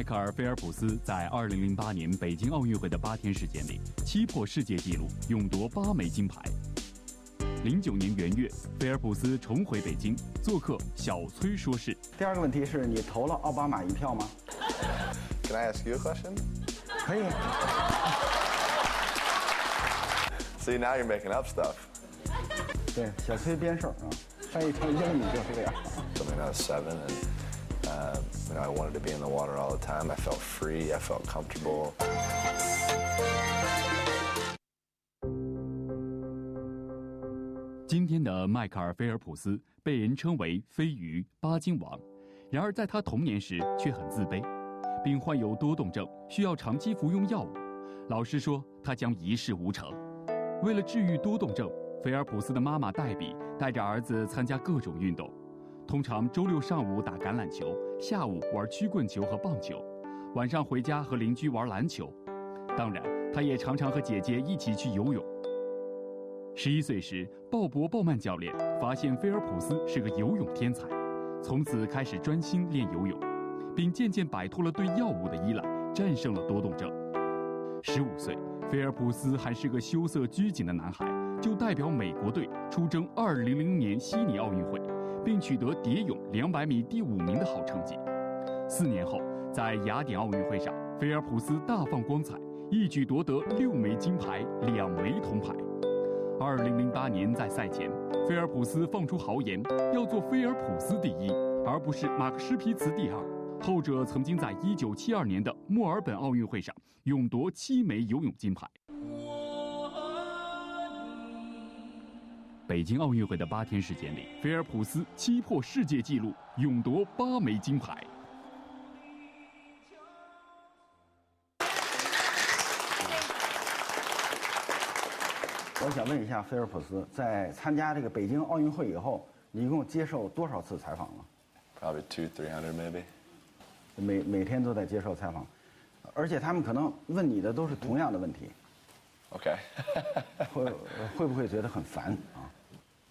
迈克尔·菲尔普斯在2008年北京奥运会的8天时间里，击破世界纪录，勇夺8枚金牌。09年元月，菲尔普斯重回北京，做客小崔说事。第二个问题是你投了奥巴马一票吗 Can I ask you a question? 可以。See, now you're making up stuff. 对，小崔编事儿啊，翻译成英语就是这样。I mean, I was 7, and I wanted to be in the water all the time. I felt free. I felt comfortable. 今天的迈克尔·菲尔普斯被人称为飞鱼8金王，然而在他童年时却很自卑，并患有多动症，需要长期服用药物。老师说他将一事无成。为了治愈多动症，菲尔普斯的妈妈黛比带着儿子参加各种运动，通常周六上午打橄榄球，下午玩曲棍球和棒球，晚上回家和邻居玩篮球。当然，他也常常和姐姐一起去游泳。11岁时，鲍勃·鲍曼教练发现菲尔普斯是个游泳天才，从此开始专心练游泳，并渐渐摆脱了对药物的依赖，战胜了多动症。15岁，菲尔普斯还是个羞涩拘谨的男孩，就代表美国队出征2000年悉尼奥运会，并取得蝶泳200米第5名的好成绩。4年后，在雅典奥运会上，菲尔普斯大放光彩，一举夺得6枚金牌、2枚铜牌。2008年在赛前，菲尔普斯放出豪言，要做菲尔普斯第一，而不是马克施皮茨第二。后者曾经在1972年的墨尔本奥运会上勇夺7枚游泳金牌。北京奥运会的8天时间里，菲尔普斯击破世界纪录，勇夺8枚金牌。我想问一下菲尔普斯，在参加这个北京奥运会以后，你一共接受多少次采访了？ Probably 200-300 maybe. 每天都在接受采访，而且他们可能问你的都是同样的问题。Okay. 会不会觉得很烦啊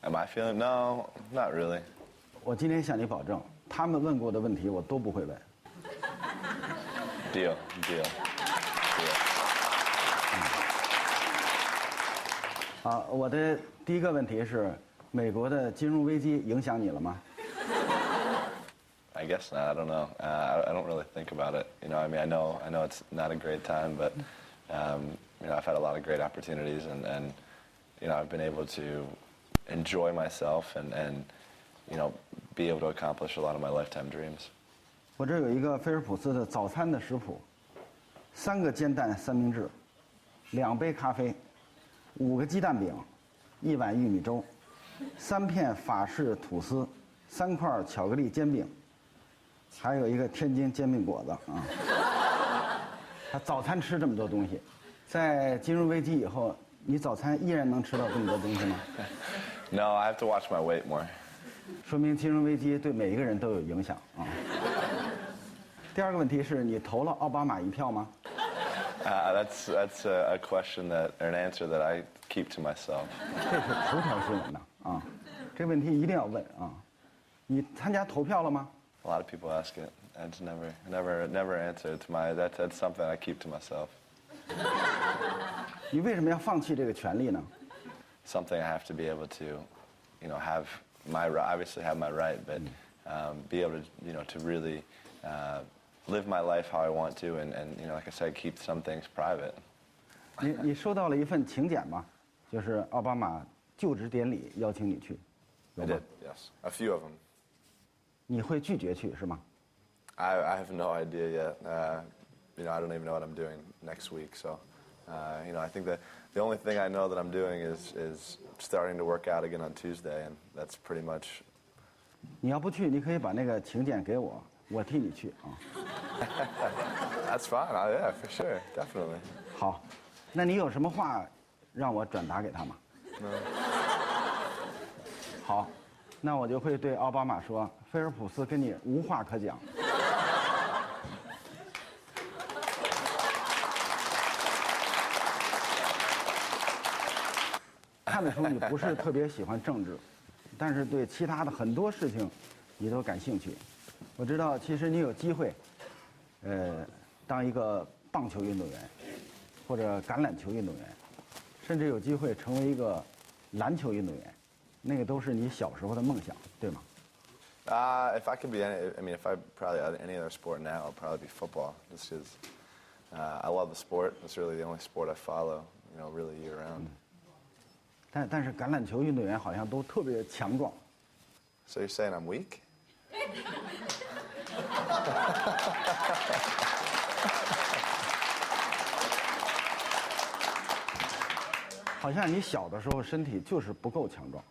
Am I feeling? No, not really. 我今天向你保证，他们问过的问题我都不会问。Deal. 啊，我的第一个问题是，美国的金融危机影响你了吗？ I guess not. I don't know. I don't really think about it. I mean, I know it's not a great time, but I've had a lot of great opportunities, and I've been able to enjoy myself and be able to accomplish a lot of my lifetime dreams. 我这有一个菲尔普斯的早餐的食谱：3个煎蛋三明治，2杯咖啡，5个鸡蛋饼，1碗玉米粥，3片法式吐司，3块巧克力煎饼。还有一个天津煎饼果子啊，他早餐吃这么多东西，在金融危机以后，你早餐依然能吃到这么多东西吗 No, I have to watch my weight more. 说明金融危机对每一个人都有影响啊。第二个问题是你投了奥巴马一票吗？ That's a question or an answer that I keep to myself. 这是头条新闻呐啊，这问题一定要问啊。你参加投票了吗？ A lot of people ask it. I just never answer to my. That's something I keep to myself. 你为什么要放弃这个权利呢？ Something I have to be able to, have my obviously have my right, but be able to, to really live my life how I want to, and like I said, keep some things private. 你收到了一份请柬吗？就是奥巴马就职典礼邀请你去。 I did, yes, a few of them. 你会拒绝去是吗？ I have no idea yet. I don't even know what I'm doing next week. So, I think that the only thing I know that I'm doing is starting to work out again on Tuesday, and that's pretty much. 你要不去，你可以把那个请柬给我，我替你去啊。That's fine. Yeah, for sure, definitely. 好，那你有什么话让我转达给他吗？好，那我就会对奥巴马说，菲尔普斯跟你无话可讲。看得出你不是特别喜欢政治，但是对其他的很多事情，你都感兴趣。我知道，其实你有机会当一个棒球运动员，或者橄榄球运动员，甚至有机会成为一个篮球运动员，那个都是你小时候的梦想，对吗？ If I could be if I probably any other sport now, it'd probably be football. Just because I love the sport. It's really the only sport I follow, really year round. 但是橄榄球运动员好像都特别强壮。So you're saying I'm weak? 好像你小的时候身体就是不够强壮。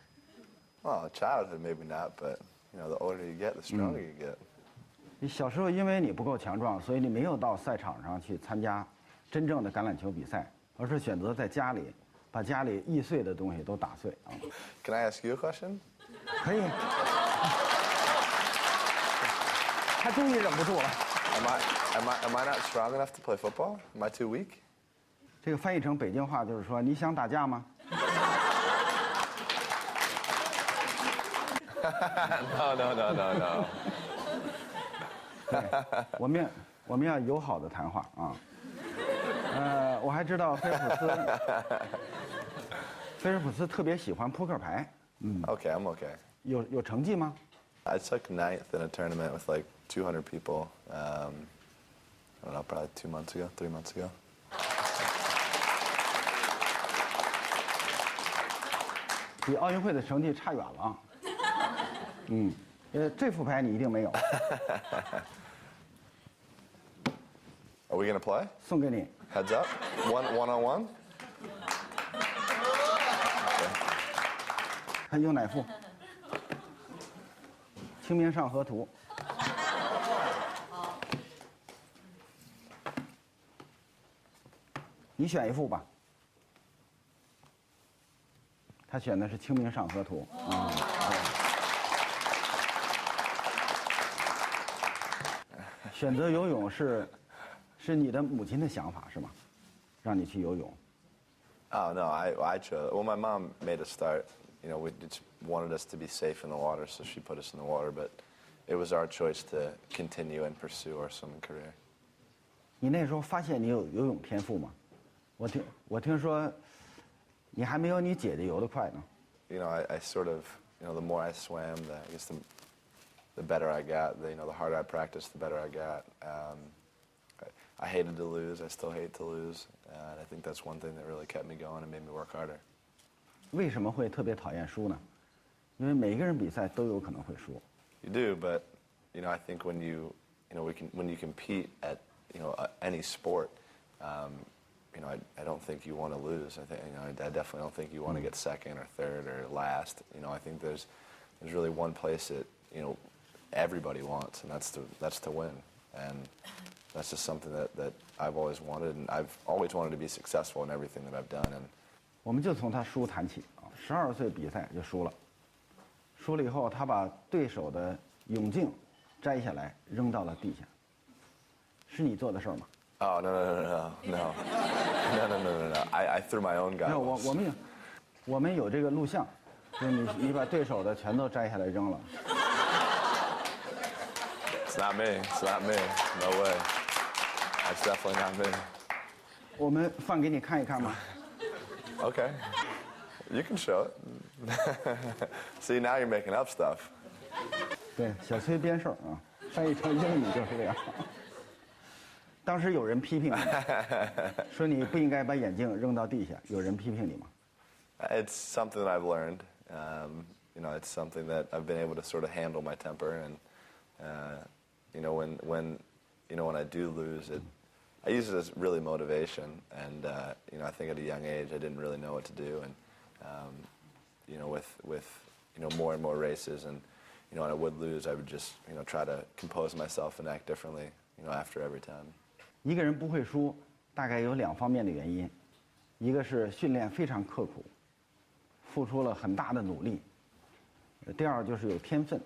Well, childhood maybe not, but the older you get, the stronger you get. 你小时候因为你不够强壮，所以你没有到赛场上去参加真正的橄榄球比赛，而是选择在家里把家里易碎的东西都打碎啊。Can I ask you a question? 可以。他终于忍不住了。Am I not strong enough to play football? Am I too weak? 这个翻译成北京话就是说，你想打架吗？ No. 对，我们要友好的谈话啊。我还知道菲尔普斯特别喜欢扑克牌。Okay, I'm okay. 有成绩吗？ I took 9th in a tournament with like 200 people. I don't know, probably 3 months ago. 比奥运会的成绩差远了。这副牌你一定没有。Are we gonna play? 送给你。 Heads up. One on one. 看用哪副？清明上河图。你选一副吧。他选的是《清明上河图》选择游泳是你的母亲的想法是吗？让你去游泳。Oh no, I chose. Well, my mom made us start. We just wanted us to be safe in the water, so she put us in the water. But it was our choice to continue and pursue our swimming career. 你那时候发现你有游泳天赋吗？我听说。 你还没有你姐姐游得快呢。I sort of, the more I swam, I guess the better I got. The harder I practiced, the better I got. I hated to lose. I still hate to lose. And I think that's one thing that really kept me going and made me work harder. 为什么会特别讨厌输呢？因为每一个人比赛都有可能会输。You do, but I think when you compete at any sport. I don't think you want to lose. I definitely don't think you want to get second or third or last. I think there's really one place that everybody wants, and that's to win. And that's just something that I've always wanted, and I've always wanted to be successful in everything that I've done. And 我们就从他输谈起啊，12岁比赛就输了，输了以后，他把对手的泳镜摘下来扔到了地下，是你做的事儿吗？ Oh no! I threw my own goggles. 我们有这个录像，就是你把对手的全都摘下来扔了。It's not me. It's not me. No way. That's definitely not me. 我们放给你看一看吗？ Okay. You can show it. See, now you're making up stuff. 对，小崔编事儿啊，翻译成英语就是这样。当时有人批评你，说你不应该把眼镜扔到地下，有人批评你吗？ It's something that I've learned. It's something that I've been able to sort of handle my temper, and when I do lose it, I use it as really motivation. And I think at a young age I didn't really know what to do, and with more and more races, and when I would lose, I would just try to compose myself and act differently, after every time. 一个人不会输，大概有2方面的原因，一个是训练非常刻苦，付出了很大的努力；第二就是有天分，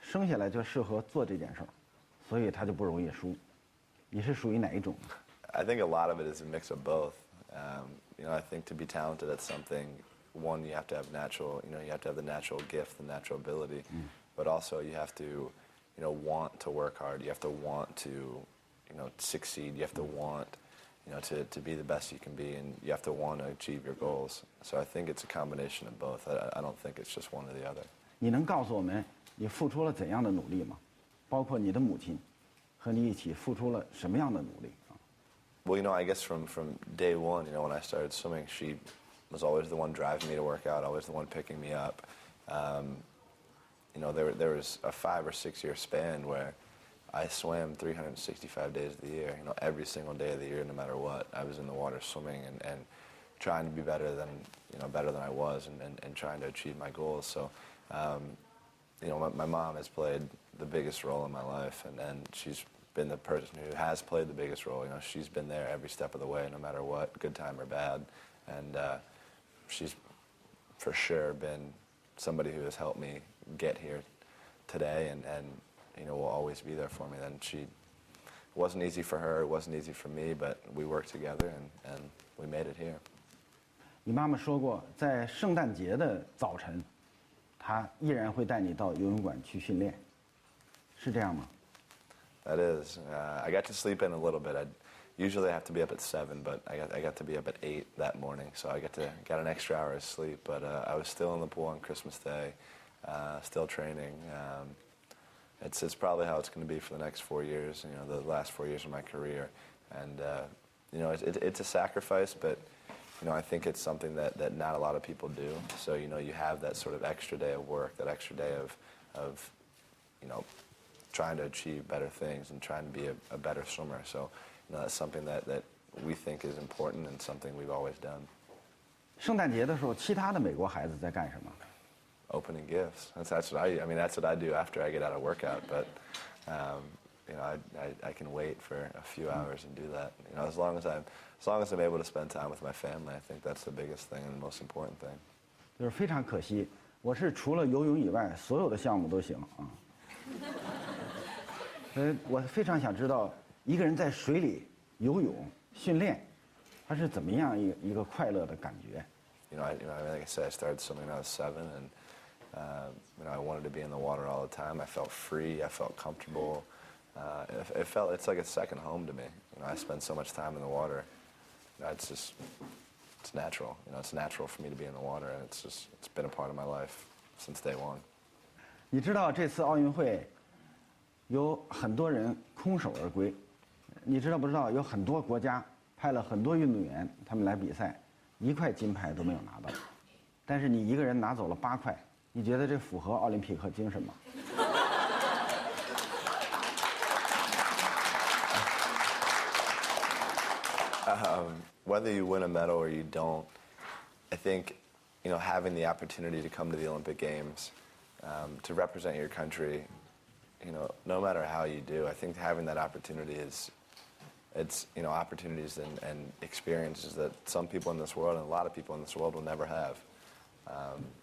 生下来就适合做这件事儿，所以他就不容易输。你是属于哪一种？ I think a lot of it is a mix of both. I think to be talented at something, one, you have to have natural, you have to have the natural gift, the natural ability, but also you have to, want to work hard. You have to want to, succeed. You have to want, to be the best you can be, and you have to want to achieve your goals. So I think it's a combination of both. I don't think it's just one or the other. 你能告诉我们你付出了怎样的努力吗？包括你的母亲和你一起付出了什么样的努力啊？ Well, I guess from day one, when I started swimming, she was always the one driving me to work out, always the one picking me up. There was a 5 or 6 year span where I swam 365 days of the year. Every single day of the year, no matter what, I was in the water swimming and trying to be better than I was and trying to achieve my goals. So, my mom has played the biggest role in my life, and she's been the person who has played the biggest role. She's been there every step of the way, no matter what, good time or bad, and she's for sure been somebody who has helped me get here today, and will always be there for me. Then it wasn't easy for her, it wasn't easy for me, but we worked together and we made it here. 你妈妈说过，在圣诞节的早晨，她依然会带你到游泳馆去训练，是这样吗？ That is. I got to sleep in a little bit. Usually I have to be up at 7, but I got to be up at 8 that morning, so I got an extra hour of sleep. But I was still in the pool on Christmas Day, still training. It's probably how it's going to be for the next 4 years. The last 4 years of my career, and it's a sacrifice, but I think it's something that not a lot of people do. So you have that sort of extra day of work, that extra day of trying to achieve better things and trying to be a better swimmer. So that's something that we think is important and something we've always done. 圣诞节的时候，其他的美国孩子在干什么？ Opening gifts. That's what I do after I get out of workout. But I can wait for a few hours and do that. As long as I'm able to spend time with my family, I think that's the biggest thing and the most important thing. 就是非常可惜，我是除了游泳以外，所有的项目都行啊。我非常想知道，一个人在水里游泳训练，他是怎么样一个快乐的感觉？ Like I said, I started swimming when I was 7, and I wanted to be in the water all the time. I felt free. I felt comfortable. It's like a second home to me. I spend so much time in the water. It's natural. It's natural for me to be in the water, and it's been a part of my life since day one. 你知道这次奥运会有很多人空手而归，你知道不知道？有很多国家派了很多运动员，他们来比赛，1块金牌都没有拿到，但是你一个人拿走了8块，你觉得这符合奥林匹克精神吗？ Whether you win a medal or you don't, I think, having the opportunity to come to the Olympic Games, to represent your country, no matter how you do, I think having that opportunity it's opportunities and experiences that some people in this world and a lot of people in this world will never have.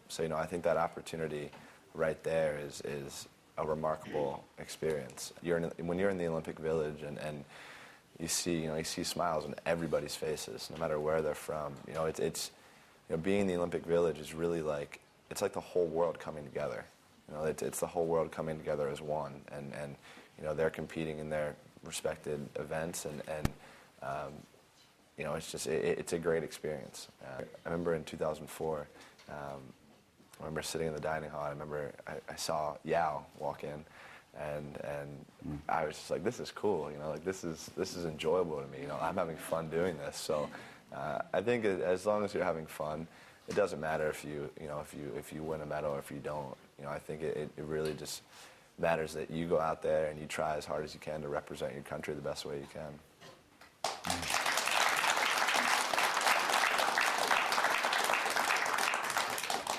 So I think that opportunity right there is a remarkable experience. When you're in the Olympic Village and you see smiles on everybody's faces, no matter where they're from. It's being in the Olympic Village is really it's like the whole world coming together. It's the whole world coming together as one, and they're competing in their respected events, and it's a great experience. I remember in 2004, I remember sitting in the dining hall. I remember I saw Yao walk in. And I was just like, this is cool, this is enjoyable to me. I'm having fun doing this. So I think as long as you're having fun, it doesn't matter if you win a medal or if you don't. I think it really just matters that you go out there and you try as hard as you can to represent your country the best way you can.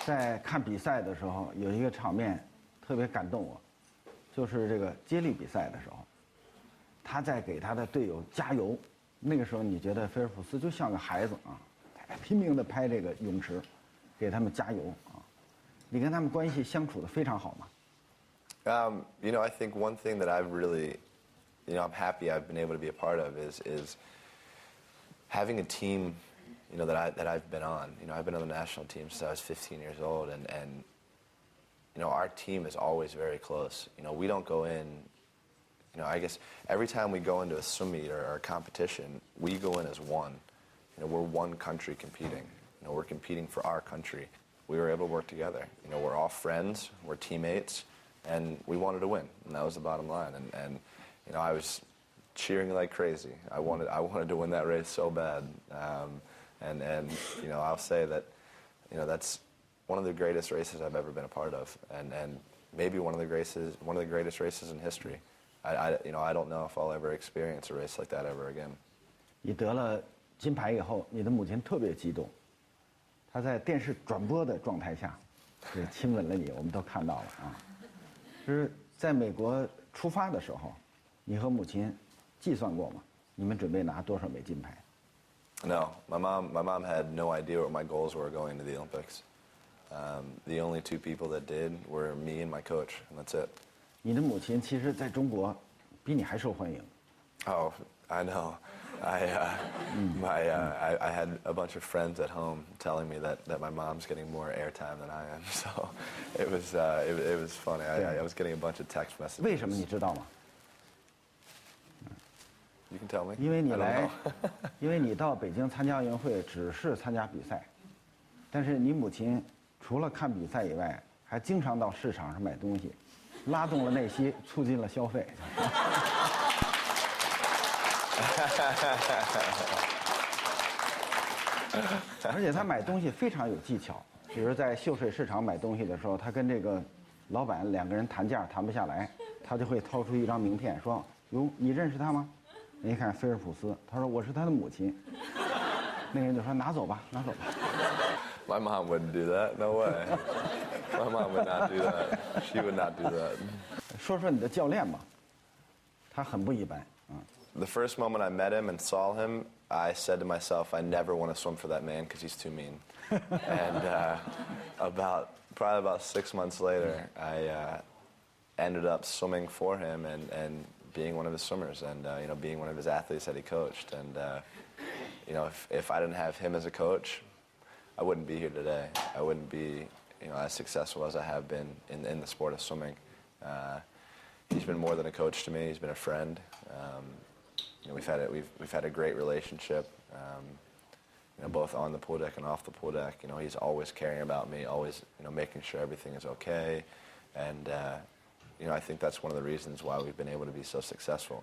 在看比赛的时候，有一个场面特别感动我。 就是这个接力比赛的时候，他在给他的队友加油。那个时候，你觉得菲尔普斯就像个孩子啊，拼命地拍这个泳池，给他们加油啊。你跟他们关系相处得非常好吗？ I think one thing that I've really, I'm happy I've been able to be a part of is having a team, that I've been on. I've been on the national team since I was 15 years old, and our team is always very close. We don't go in I guess every time we go into a swim meet or a competition, we go in as one. We're one country competing. We're competing for our country. We were able to work together. We're all friends, we're teammates, and we wanted to win, and that was the bottom line. And I was cheering like crazy. I wanted to win that race so bad. And I'll say that, that's one of the greatest races I've ever been a part of, and maybe one of the greatest races in history. I don't know if I'll ever experience a race like that ever again. 你得了金牌以后，你的母亲特别激动，她在电视转播的状态下，就亲吻了你，我们都看到了啊。就是在美国出发的时候，你和母亲计算过吗？你们准备拿多少枚金牌？ No, my mom had no idea what my goals were going to the Olympics. The only two people that did were me and my coach, and that's it. 你的母亲其实在中国比你还受欢迎。Oh, I know. I had a bunch of friends at home telling me that my mom's getting more airtime than I am. So it was funny. I was getting a bunch of text messages. 为什么你知道吗？ You can tell me. 因为你 I don't 来 know. 因为你到北京参加奥运会只是参加比赛，但是你母亲除了看比赛以外，还经常到市场上买东西，拉动了内需，促进了消费。而且他买东西非常有技巧，比如在秀水市场买东西的时候，他跟这个老板两个人谈价谈不下来，他就会掏出一张名片说：“哟，你认识他吗？”人一看菲尔普斯，他说：“我是他的母亲。”那个人就说：“拿走吧，拿走吧。” My mom wouldn't do that. No way. My mom would not do that. She would not do that. 说说你的教练吧，他很不一般啊。The first moment I met him and saw him, I said to myself, I never want to swim for that man because he's too mean. And probably about 6 months later, I ended up swimming for him and being one of his swimmers and being one of his athletes that he coached. And if I didn't have him as a coach, I wouldn't be here today. I wouldn't be as successful as I have been in the sport of swimming. He's been more than a coach to me. He's been a friend. We've had a great relationship, both on the pool deck and off the pool deck. He's always caring about me, always making sure everything is okay, and I think that's one of the reasons why we've been able to be so successful.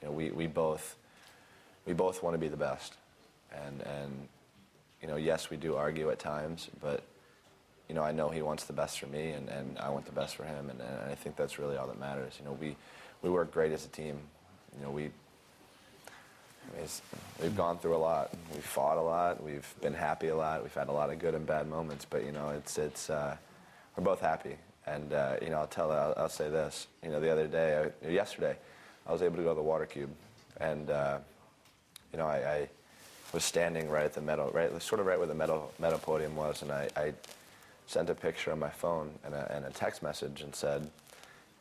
We both want to be the best, and yes, we do argue at times, but I know he wants the best for me, and I want the best for him, and I think that's really all that matters. We work great as a team. We've gone through a lot. We've fought a lot. We've been happy a lot. We've had a lot of good and bad moments, but we're both happy. And I'll say this. Yesterday, I was able to go to the water cube, and I was standing right at the metal, sort of right where the metal podium was, and I sent a picture on my phone and a text message and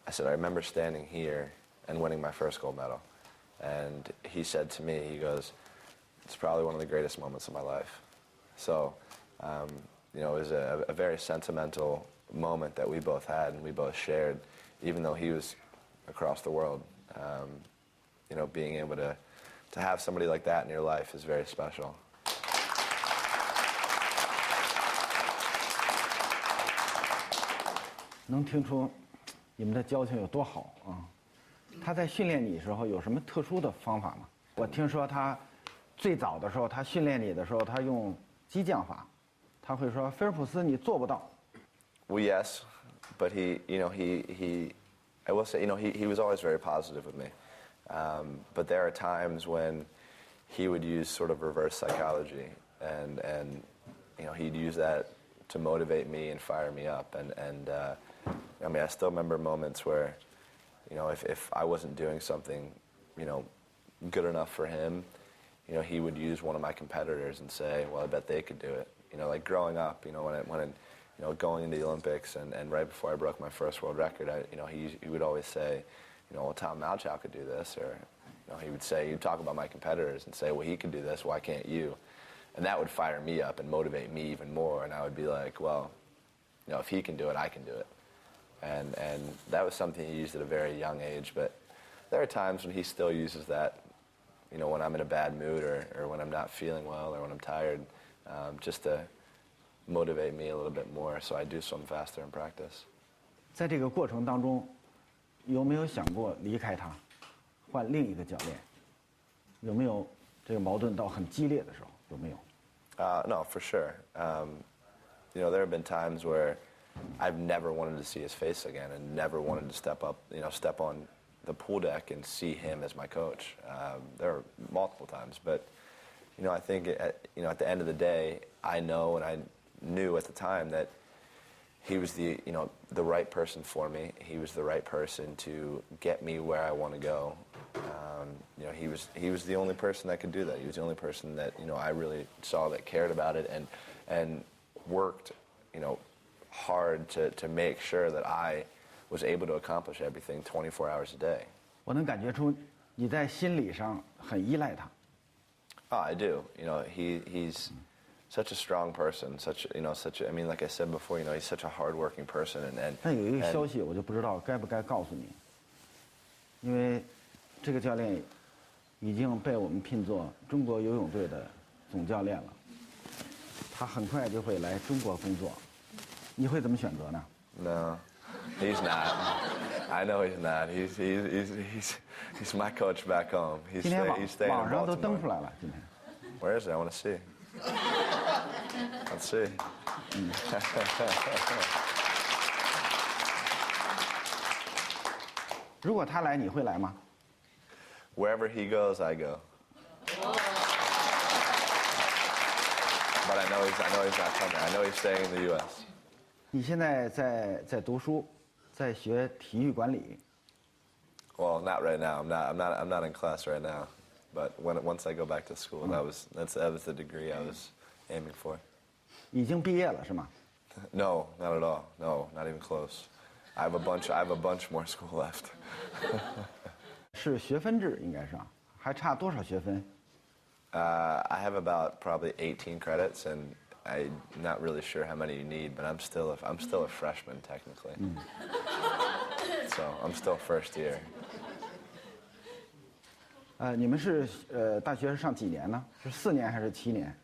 I said, I remember standing here and winning my first gold medal. And he said to me, he goes, it's probably one of the greatest moments of my life. So, it was a very sentimental moment that we both had and we both shared, even though he was across the world. Being able to have somebody like that in your life is very special. 能听出你们的交情有多好啊！他在训练你的时候有什么特殊的方法吗？我听说他最早的时候，他训练你的时候，他用激将法，他会说：“菲尔普斯，你做不到。” Well, yes, but he I will say, he was always very positive with me. But there are times when he would use sort of reverse psychology, and he'd use that to motivate me and fire me up. And I still remember moments where, if I wasn't doing something, good enough for him, he would use one of my competitors and say, well, I bet they could do it. Like growing up, when going into the Olympics and right before I broke my first world record, he would always say, well, Tom Malchow could do this, or he'd talk about my competitors and say, well, he could do this, why can't you? And that would fire me up and motivate me even more, and I would be like, well, if he can do it, I can do it. and that was something he used at a very young age. But there are times when he still uses that, when I'm in a bad mood or when I'm not feeling well or when I'm tired, just to motivate me a little bit more. So I do swim faster in practice. 在这个过程当中，有没有想过离开他，换另一个教练？有没有这个矛盾到很激烈的时候？有没有？ No, for sure. There have been times where I've never wanted to see his face again and never wanted to step on the pool deck and see him as my coach. There are multiple times, but I think at the end of the day, I know and I knew at the time that he was the right person for me. He was the right person to get me where I want to go. He was the only person that could do that. He was the only person that I really saw that cared about it and worked hard to make sure that I was able to accomplish everything 24 hours a day. 我能感觉出你在心理上很依赖他。I do. He's such a strong person. Like I said before, he's such a hard-working person. 但有一个消息，我就不知道该不该告诉你，因为这个教练已经被我们聘作中国游泳队的总教练了，他很快就会来中国工作，你会怎么选择呢？ No, he's not. I know he's not. He's my coach back home. He's 今天 staying 网 in 上都登出 Baltimore. 来了，今天。 Where is it? I want to see. Let's see. 如果他来，你会来吗？ Wherever he goes, I go. But I know he's not coming. I know he's staying in the U.S. 你现在在读书，在学体育管理。 Well, not right now. I'm not in class right now. But once I go back to school, that was the degree I was aiming for. 已经毕业了是吗？ No, not at all. No, not even close. I have a bunch more school left. 是学分制应该是啊，还差多少学分？ I have about probably 18 credits, and I'm not really sure how many you need, but I'm still a freshman technically. So I'm still first year. 你们是大学上几年呢？是4年还是7年？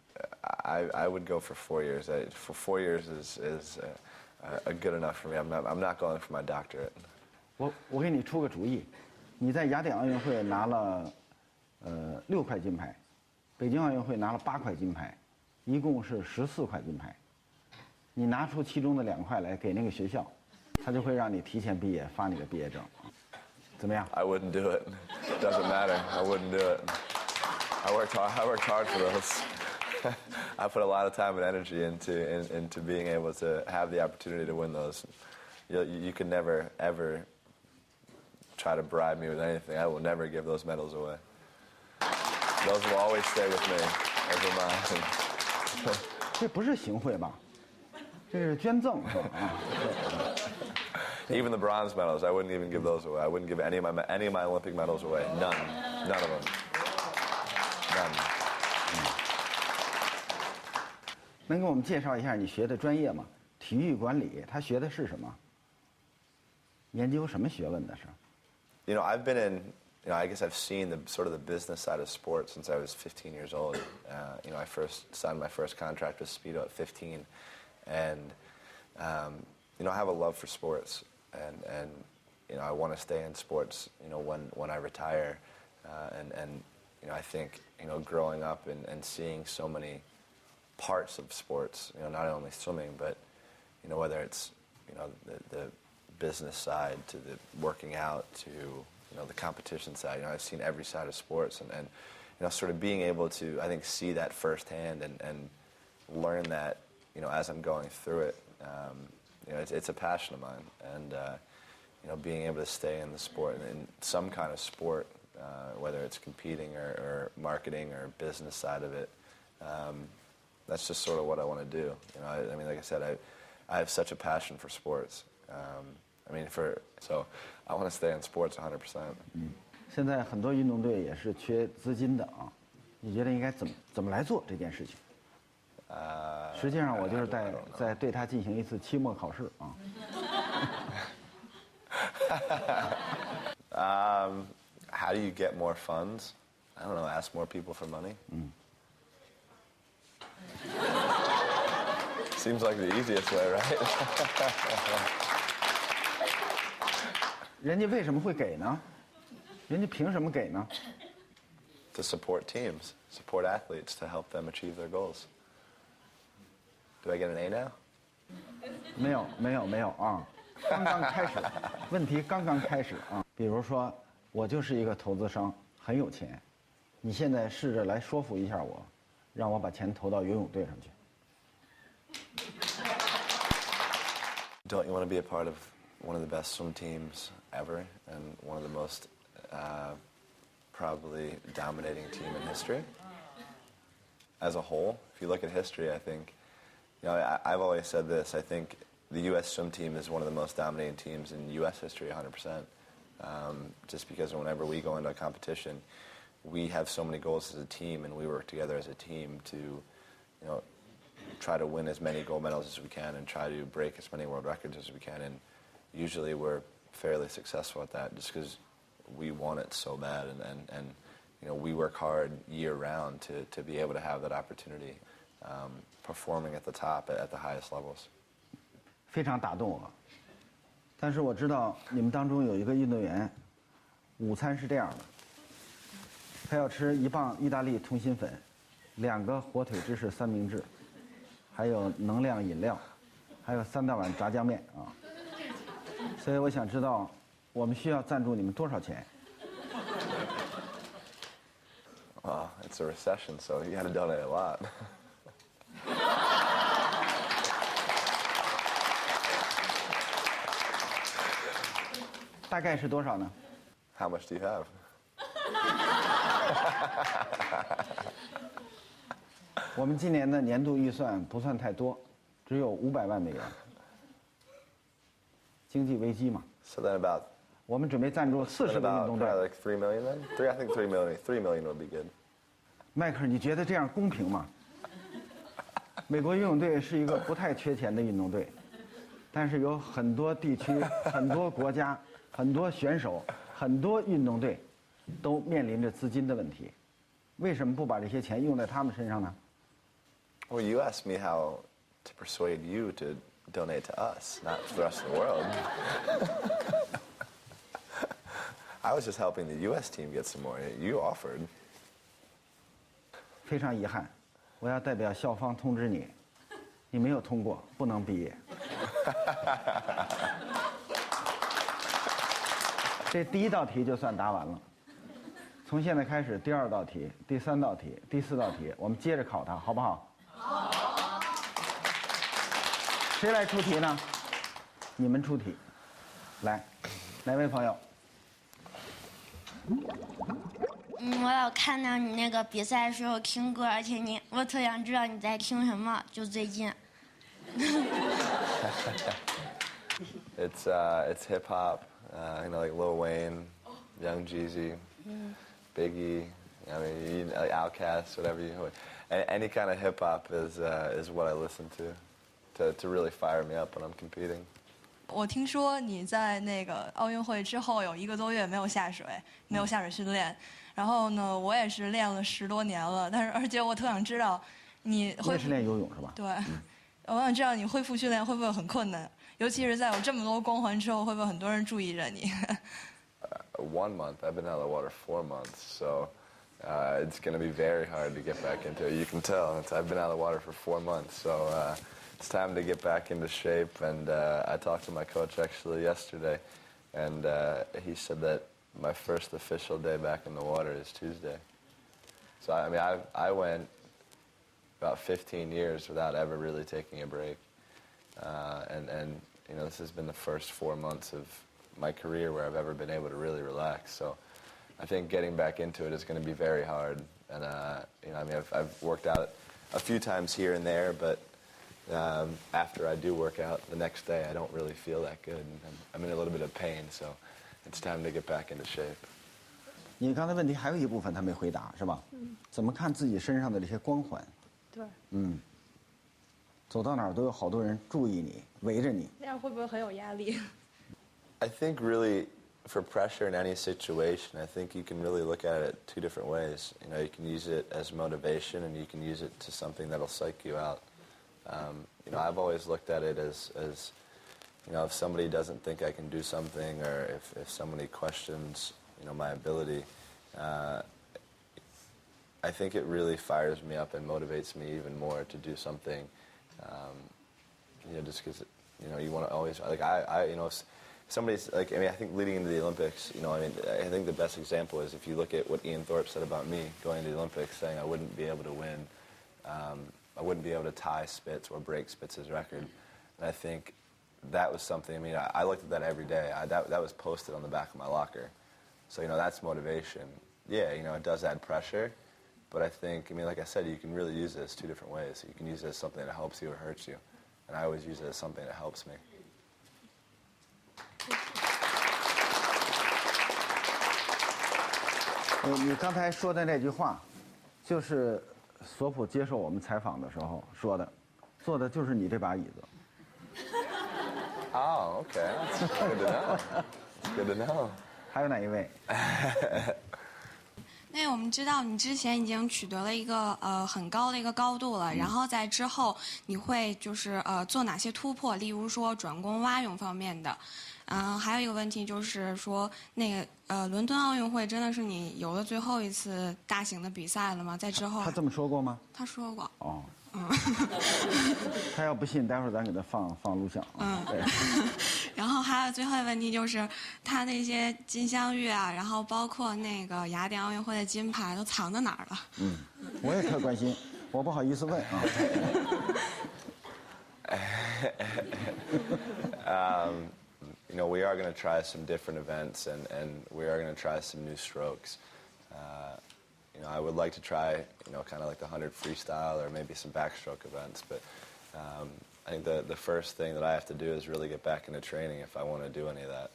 I would go for 4 years. For 4 years is good enough for me. I'm not going for my doctorate. 我给你出个主意，你在雅典奥运会拿了6块金牌，北京奥运会拿了8块金牌，一共是14块金牌。你拿出其中的2块来给那个学校，他就会让你提前毕业，发你个毕业证。怎么样？ I wouldn't do it. Doesn't matter. I wouldn't do it. I worked hard for those. I put a lot of time and energy into being able to have the opportunity to win those. You can never ever try to bribe me with anything. I will never give those medals away. Those will always stay with me. Those are mine. 这不是行贿吧？这是捐赠是吧？啊。 Even the bronze medals, I wouldn't even give those away. I wouldn't give any of my Olympic medals away. None of them. None. 能给我们介绍一下你学的专业吗？体育管理，他学的是什么？研究什么学问的是？ I've been in. I guess I've seen the sort of the business side of sports since I was 15 years old. I first signed my first contract with Speedo at 15, and I have a love for sports, and I want to stay in sports. When I retire, and I think growing up and seeing so many parts of sports, not only swimming, but whether it's the business side to the working out to the competition side. I've seen every side of sports, and sort of being able to, I think, see that firsthand and learn that as I'm going through it. It's a passion of mine, and being able to stay in the sport, in some kind of sport, whether it's competing or marketing or business side of it, that's just sort of what I want to do. Like I said, I have such a passion for sports. So I want to stay in sports 100%. 现在很多运动队也是缺资金的啊，你觉得应该怎么来做这件事情？实际上我就是在对他进行一次期末考试啊。How do you get more funds? I don't know. Ask more people for money. Seems like the easiest way, right? 人家为什么会给呢？人家凭什么给呢？ To support teams, support athletes, to help them achieve their goals. Do I get an A now? 没有啊，刚刚开始，问题刚刚开始啊。比如说，我就是一个投资商，很有钱，你现在试着来说服一下我，让我把钱投到游泳队上去。 Don't you want to be a part of one of the best swim teams ever and one of the most probably dominating team in history? As a whole, if you look at history, I think, I've always said this, I think the U.S. swim team is one of the most dominating teams in U.S. history, 100%. Just because whenever we go into a competition, we have so many goals as a team and we work together as a team to, try to win as many gold medals as we can and try to break as many world records as we can. And usually we're fairly successful at that just because we want it so bad. And we work hard year round to be able to have that opportunity, performing at the top at the highest levels. 非常打动我。但是我知道你们当中有一个运动员，午餐是这样的，他要吃1磅意大利通心粉，2个火腿芝士三明治。 还有能量饮料，还有3大碗炸酱面啊！所以我想知道，我们需要赞助你们多少钱？ Well, it's a recession, so you got to donate a lot. 大概是多少呢？ How much do you have? 我们今年的年度预算不算太多，只有500万美元。经济危机嘛。So then about. 我们准备赞助40个运动队。Like 3 million then? I think 3 million. 3 million would be good. 迈克尔，你觉得这样公平吗？美国游泳队是一个不太缺钱的运动队，但是有很多地区、很多国家、很多选手、很多运动队都面临着资金的问题。为什么不把这些钱用在他们身上呢？ Well, you asked me how to persuade you to donate to us, not to the rest of the world. I was just helping the U.S. team get some more. You offered. 非常遗憾，我要代表校方通知你，你没有通过，不能毕业。这第1道题就算答完了。从现在开始，第2道题、第3道题、第4道题，我们接着考他，好不好？ 谁来出题呢？你们出题。来，哪位朋友？我有看到你那个比赛的时候听歌，而且我特想知道你在听什么，就最近。It's hip hop, like Lil Wayne, Young Jeezy, Biggie. I mean, like Outkast, whatever you. Any kind of hip hop is what I listen to really fire me up when I'm competing. 我听说你在那个奥运会之后有1个多月没有下水，没有下水训练。然后呢，我也是练了10多年了，而且我特想知道，你也是练游泳是吧？对，我想知道你恢复训练会不会很困难，尤其是在有这么多光环之后，会不会很多人注意着你？1 month. I've been out of the water 4 months, so it's going to be very hard to get back into it. You can tell. I've been out of the water for 4 months, so it's time to get back into shape. And I talked to my coach actually yesterday, and he said that my first official day back in the water is Tuesday. So I mean, I went about 15 years without ever really taking a break, and this has been the first 4 months of my career where I've ever been able to really relax. So I think getting back into it is going to be very hard. And I've worked out a few times here and there, but after I do work out the next day, I don't really feel that good. I'm in a little bit of pain, so it's time to get back into shape. 你刚才问题还有一部分他没回答，是吧？怎么看自己身上的这些光环？对。走到哪儿都有好多人注意你，围着你。那样会不会很有压力？ I think really for pressure in any situation, I think you can really look at it 2 different ways. You know, you can use it as motivation, and you can use it to something that'll psych you out. You know, I've always looked at it as you know, if somebody doesn't think I can do something, or if somebody questions, you know, my ability, I think it really fires me up and motivates me even more to do something. You know, just because, you know, you want to always, like, you know, if somebody's, like, I mean, I think leading into the Olympics, you know, I mean, I think the best example is if you look at what Ian Thorpe said about me going to the Olympics, saying I wouldn't be able to win, I wouldn't be able to tie Spitz or break Spitz's record. And I think that was something, I mean, I looked at that every day. That was posted on the back of my locker. So, you know, that's motivation. Yeah, you know, it does add pressure. But I think, I mean, like I said, you can really use it as 2 different ways. You can use it as something that helps you or hurts you. And I always use it as something that helps me. 你刚才说的那句话，就是索普接受我们采访的时候说的，坐的就是你这把椅子。Oh, okay. That's good to know. It's good to know. 还有哪一位？那我们知道你之前已经取得了一个很高的一个高度了，然后在之后你会就是做哪些突破？例如说转攻蛙泳方面的，还有一个问题就是说那个伦敦奥运会真的是你游的最后一次大型的比赛了吗？在之后他这么说过吗？他说过。哦。他要不信，待会儿咱给他放录像。对。然后还有最后一个问题就是，他那些金镶玉啊，然后包括那个雅典奥运会的金牌都藏在哪儿了？我也特关心，我不好意思问啊。You know, we are going to try some different events, and we are going to try some new strokes. You know, I would like to try, you know, kind of like the 100 freestyle or maybe some backstroke events, but I think the first thing that I have to do is really get back into training if I want to do any of that,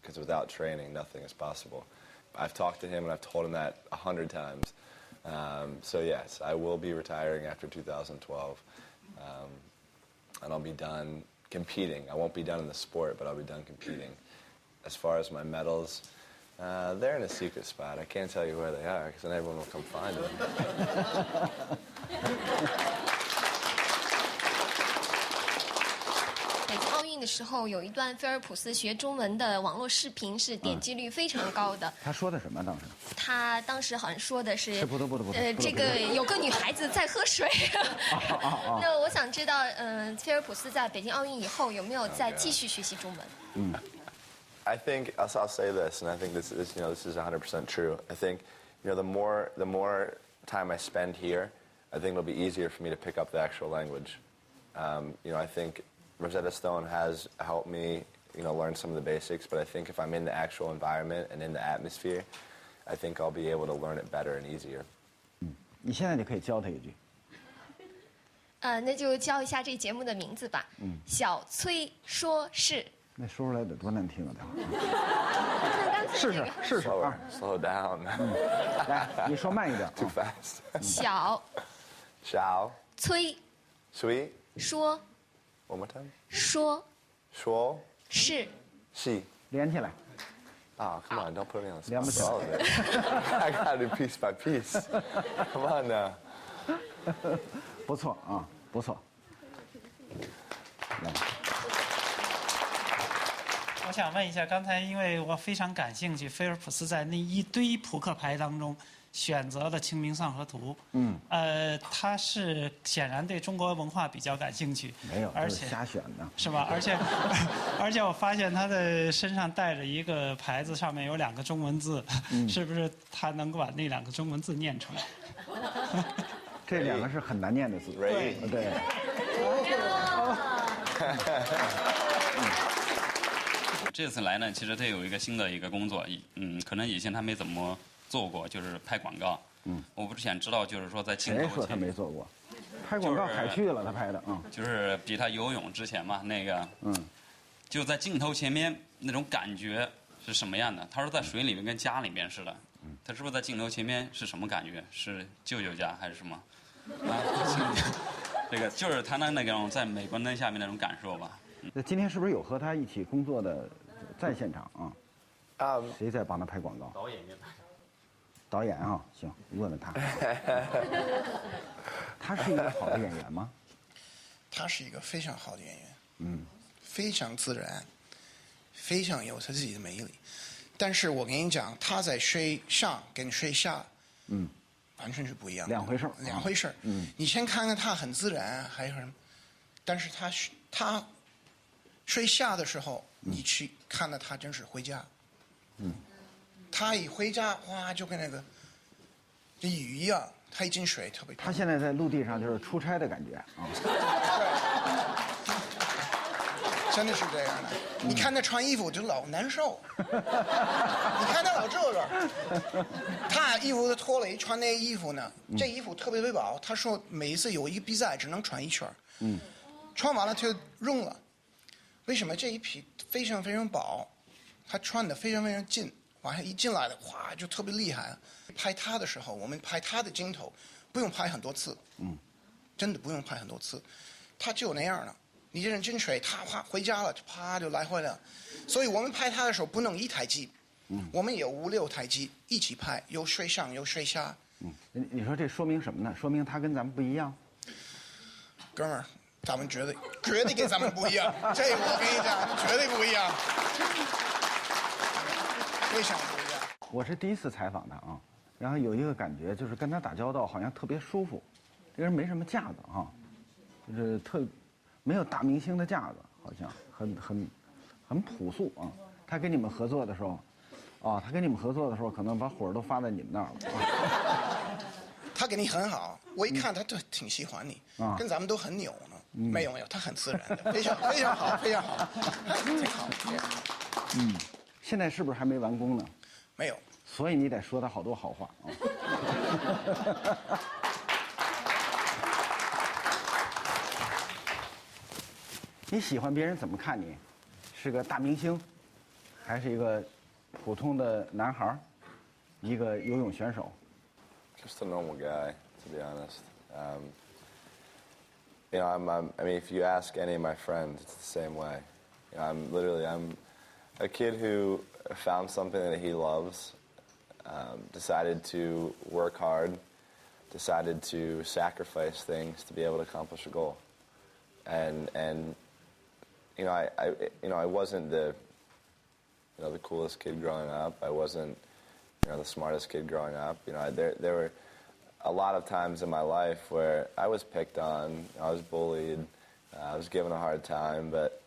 because without training, nothing is possible. I've talked to him and I've told him that 100 times. So yes, I will be retiring after 2012, and I'll be done competing. I won't be done in the sport, but I'll be done competing. As far as my medals, they're in a secret spot. I can't tell you where they are, because then everyone will come find them. 北京奥运的时候，有一段菲尔普斯学中文的网络视频是点击率非常高的。他说的什么当时？他当时好像说的是，不得，这个有个女孩子在喝水。那我想知道，菲尔普斯在北京奥运以后有没有再继续学习中文？I think I'll say this, and I think this is, you know, this is 100% true. I think, you know, the more time I spend here, I think it'll be easier for me to pick up the actual language. You know, I think Rosetta Stone has helped me, you know, learn some of the basics, but I think if I'm in the actual environment and in the atmosphere, I think I'll be able to learn it better and easier. 你现在就可以教他一句。那就教一下这节目的名字吧。小崔说事。那说出来得多难听啊！试试。Slow down. 来，你说慢一点。 Too fast. 小崔说。One more time. 说是连起来。Oh, come on, don't put me on the 连不起来。I gotta do piece by piece. Come on now. 不错啊，不错。来。我想问一下，刚才因为我非常感兴趣，菲尔普斯在那一堆扑克牌当中选择了《清明上河图》。他是显然对中国文化比较感兴趣。没有，而且瞎选的。是吧？而且我发现他的身上带着一个牌子，上面有2个中文字，是不是他能够把那2个中文字念出来？这2个是很难念的字。对。这次来呢，其实他有一个新的一个工作，可能以前他没怎么做过，就是拍广告。我不是想知道，就是说在镜头前。谁说他没做过？拍广告海去了，他拍的就是比他游泳之前嘛，那个就在镜头前面那种感觉是什么样的？他说在水里面跟家里面似的。他是不是在镜头前面是什么感觉？是舅舅家还是什么？这个就是他那种在镁光灯下面那种感受吧。今天是不是有和他一起工作的在现场啊。谁在帮他拍广告？导演导演啊，行，问问他。他是一个好的演员吗？他是一个非常好的演员，非常自然，非常有他自己的魅力。但是我跟你讲，他在水上跟水下，完全是不一样的，两回事儿。两回事儿。你先看看他很自然，还有什么？但是他水下的时候，你去看到他真是回家。他一回家，哇，就跟那个鱼一样，他一进水特别。他现在在陆地上就是出差的感觉啊。真的是这样的，你看他穿衣服就老难受，你看他老这个，他衣服都脱了，穿那衣服呢，这衣服特别薄，他说每一次有一个比赛只能穿一圈，穿完了就扔了，为什么？这一匹非常非常薄，他穿的非常非常近，完了一进来的哗就特别厉害。拍他的时候，我们拍他的镜头，不用拍很多次，真的不用拍很多次，他就那样了。你这人进水，他啪回家了，啪就来回了。所以我们拍他的时候不能一台机，我们有5、6台机一起拍，有水上有水下。你说这说明什么呢？说明他跟咱们不一样。哥们儿，咱们绝对跟咱们不一样，这我跟你讲，绝对不一样，非常不一样。我是第一次采访他啊，然后有一个感觉就是跟他打交道好像特别舒服，这人没什么架子啊，就是没有大明星的架子，好像很朴素啊。他跟你们合作的时候，可能把火都发在你们那儿了。他跟你很好，我一看他就挺喜欢你，跟咱们都很扭呢。没有，他很自然的，非常好，非常好，挺好。现在是不是还没完工呢？没有。所以你得说他好多好话啊。你喜欢别人怎么看你？是个大明星，还是一个普通的男孩，一个游泳选手 ？Just a normal guy, to be honest. You know, I mean, if you ask any of my friends, it's the same way. You know, I'm a kid who found something that he loves, decided to work hard, decided to sacrifice things to be able to accomplish a goal, and I wasn't the coolest kid growing up. I wasn't, the smartest kid growing up. There were a lot of times in my life where I was picked on, I was bullied, I was given a hard time, but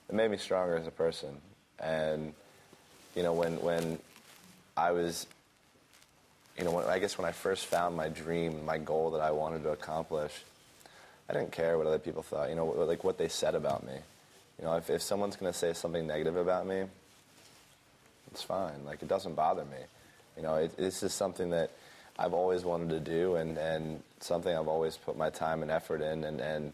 it made me stronger as a person. And, when I was, when I first found my dream, my goal that I wanted to accomplish, I didn't care what other people thought, like what they said about me. If someone's going to say something negative about me, it's fine. Like, it doesn't bother me. This is something that I've always wanted to do and something I've always put my time and effort in. And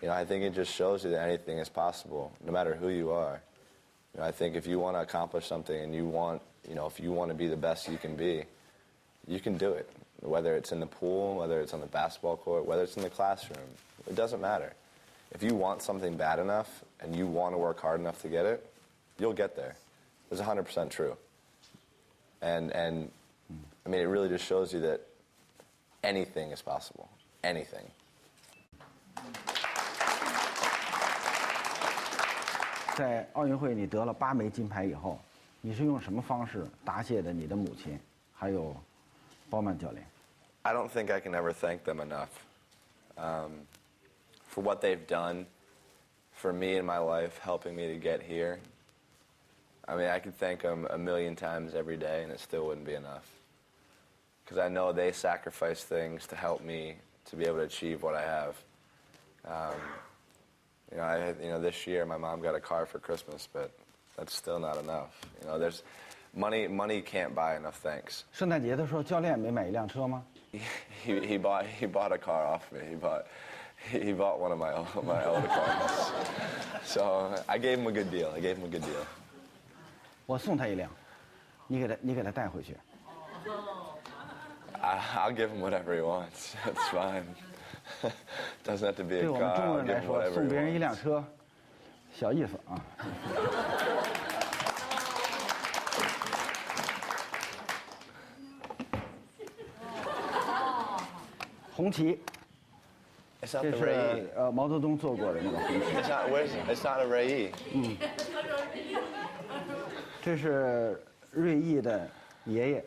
I think it just shows you that anything is possible, no matter who you are. I think if you want to accomplish something and you want, if you want to be the best you can be, you can do it. Whether it's in the pool, whether it's on the basketball court, whether it's in the classroom, it doesn't matter. If you want something bad enough and you want to work hard enough to get it, you'll get there. It's 100% true. And I mean, it really just shows you that anything is possible. Anything. 在奥运会你得了8枚金牌以后，你是用什么方式答谢的你的母亲，还有包曼教练？ I don't think I can ever thank them enough for what they've done for me in my life, helping me to get here. I mean, I could thank them a million times every day, and it still wouldn't be enough. Because I know they sacrifice things to help me to be able to achieve what I have. This year my mom got a car for Christmas, but that's still not enough. There's money can't buy enough thanks. 圣诞节的时候，教练没买一辆车吗？ He bought a car off me. He bought one of my older cars. So I gave him a good deal. 我送他一辆，你给他带回去。 I'll give him whatever he wants. That's fine. Doesn't have to be a car. 对我们中国人来说，送别人一辆车，小意思啊。红旗。 It's not 这 the 是 Rei. 毛泽东做过的那个红旗。 It's not a Rei. 这是瑞意的爷爷。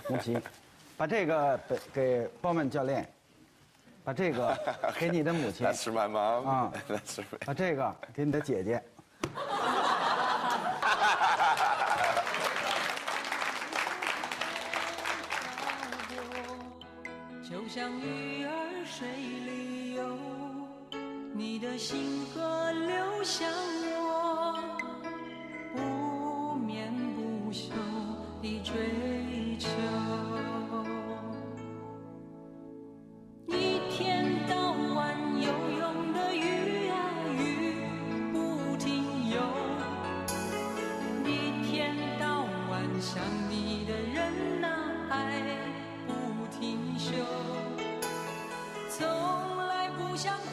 红旗，把这个给包曼教练，把这个给你的母亲。 That's for my mom. 啊 That's for me. 把这个给你的姐姐。就像鱼儿水里游，你的心河流向我，不眠不休地追求。一天到晚游泳的鱼啊鱼不停游，一天到晚想你的人啊爱不停休，从来不想。